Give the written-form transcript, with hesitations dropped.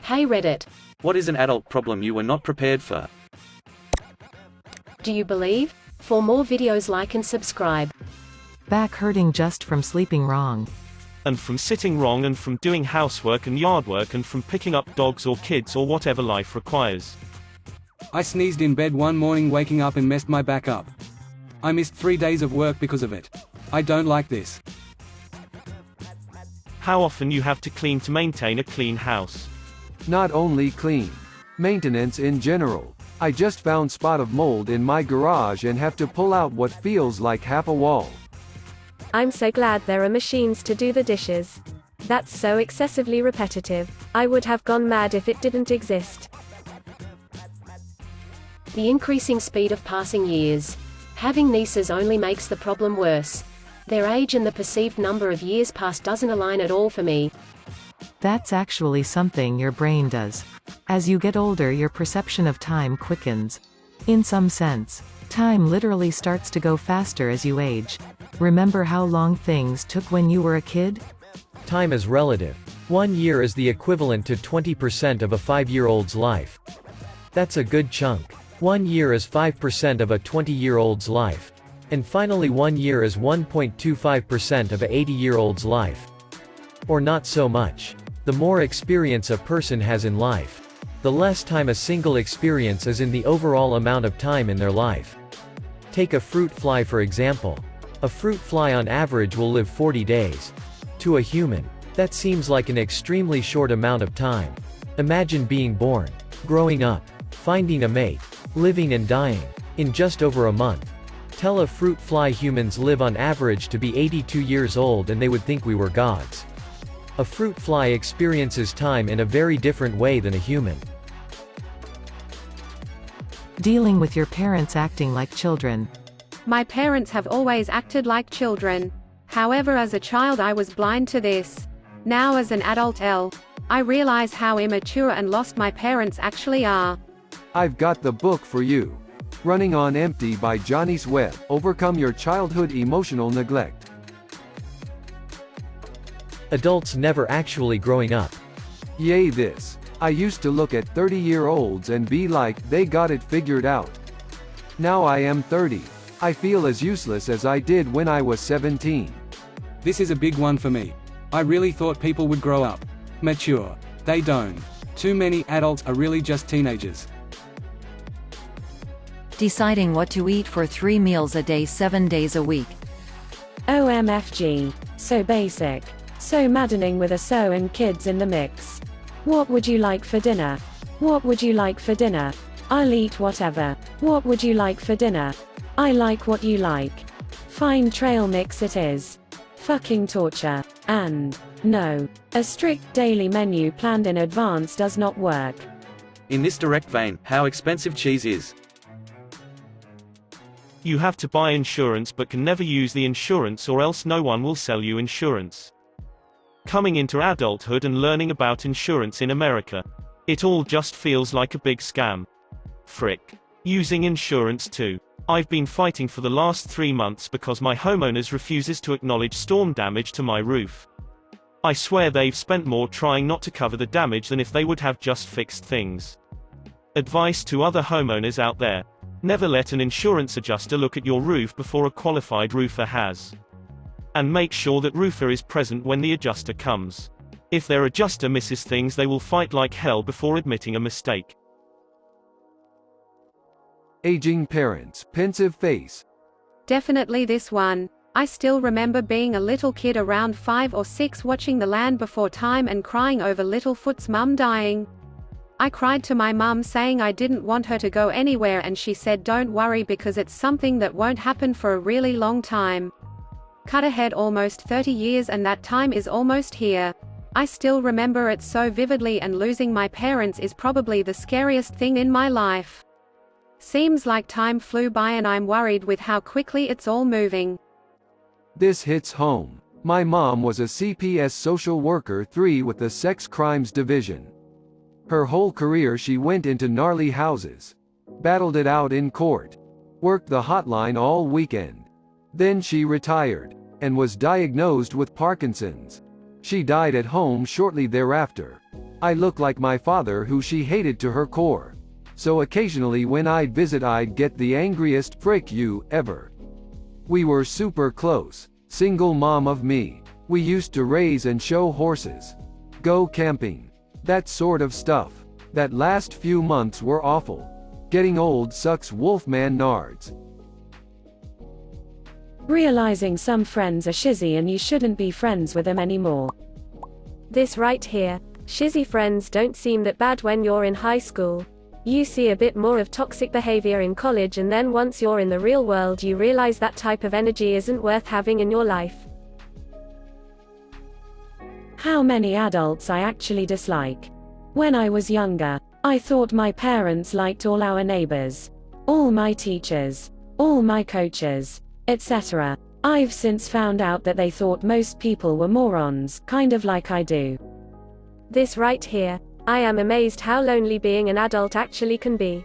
Hey Reddit. What is an adult problem you were not prepared for? Do you believe? For more videos, like and subscribe. Back hurting just from sleeping wrong. And from sitting wrong, and from doing housework and yard work, and from picking up dogs or kids or whatever life requires. I sneezed in bed one morning, waking up and messed my back up. I missed 3 days of work because of it. I don't like this. How often you have to clean to maintain a clean house. Not only clean. Maintenance in general. I just found spot of mold in my garage and have to pull out what feels like half a wall. I'm so glad there are machines to do the dishes. That's so excessively repetitive. I would have gone mad if it didn't exist. The increasing speed of passing years. Having nieces only makes the problem worse. Their age and the perceived number of years passed doesn't align at all for me. That's actually something your brain does. As you get older, your perception of time quickens. In some sense, time literally starts to go faster as you age. Remember how long things took when you were a kid? Time is relative. 1 year is the equivalent to 20% of a 5-year-old's life. That's a good chunk. 1 year is 5% of a 20-year-old's life. And finally, 1 year is 1.25% of a 80-year-old's life. Or not so much. The more experience a person has in life, the less time a single experience is in the overall amount of time in their life. Take a fruit fly for example. A fruit fly on average will live 40 days. To a human, that seems like an extremely short amount of time. Imagine being born, growing up, finding a mate, living and dying, in just over a month. Tell a fruit fly humans live on average to be 82 years old and they would think we were gods. A fruit fly experiences time in a very different way than a human. Dealing with your parents acting like children. My parents have always acted like children. However, as a child I was blind to this. Now as an adult I realize how immature and lost my parents actually are. I've got the book for you. Running on Empty by Johnny Webb. Overcome your childhood emotional neglect. Adults never actually growing up. Yay this. I used to look at 30-year-olds and be like, they got it figured out. Now I am 30. I feel as useless as I did when I was 17. This is a big one for me. I really thought people would grow up. Mature. They don't. Too many adults are really just teenagers. Deciding what to eat for 3 meals a day 7 days a week. OMFG. So basic. So maddening with a so and kids in the mix. What would you like for dinner? What would you like for dinner? I'll eat whatever. What would you like for dinner? I like what you like. Fine, trail mix it is. Fucking torture. And no. A strict daily menu planned in advance does not work. In this direct vein, how expensive cheese is. You have to buy insurance but can never use the insurance, or else no one will sell you insurance. Coming into adulthood and learning about insurance in America. It all just feels like a big scam. Frick. Using insurance too. I've been fighting for the last 3 months because my homeowners refuses to acknowledge storm damage to my roof. I swear they've spent more trying not to cover the damage than if they would have just fixed things. Advice to other homeowners out there. Never let an insurance adjuster look at your roof before a qualified roofer has. And make sure that roofer is present when the adjuster comes. If their adjuster misses things, they will fight like hell before admitting a mistake. Aging parents, pensive face. Definitely this one. I still remember being a little kid around 5 or 6 watching The Land Before Time and crying over Littlefoot's mum dying. I cried to my mum saying I didn't want her to go anywhere, and she said don't worry because it's something that won't happen for a really long time. Cut ahead almost 30 years and that time is almost here. I still remember it so vividly, and losing my parents is probably the scariest thing in my life. Seems like time flew by and I'm worried with how quickly it's all moving. This hits home. My mom was a CPS social worker 3 with the Sex Crimes Division. Her whole career she went into gnarly houses. Battled it out in court. Worked the hotline all weekend. Then she retired. And was diagnosed with Parkinson's. She died at home shortly thereafter. I look like my father, who she hated to her core. So occasionally when I'd visit I'd get the angriest "frick you" ever. We were super close. Single mom of me. We used to raise and show horses. Go camping. That sort of stuff. That last few months were awful. Getting old sucks. Wolfman nards. Realizing some friends are shizzy and you shouldn't be friends with them anymore. This right here. Shizzy friends don't seem that bad when you're in high school. You see a bit more of toxic behavior in college, and then once you're in the real world you realize that type of energy isn't worth having in your life. How many adults I actually dislike. When I was younger, I thought my parents liked all our neighbors, all my teachers, all my coaches, etc. I've since found out that they thought most people were morons, kind of like I do. This right here. I am amazed how lonely being an adult actually can be.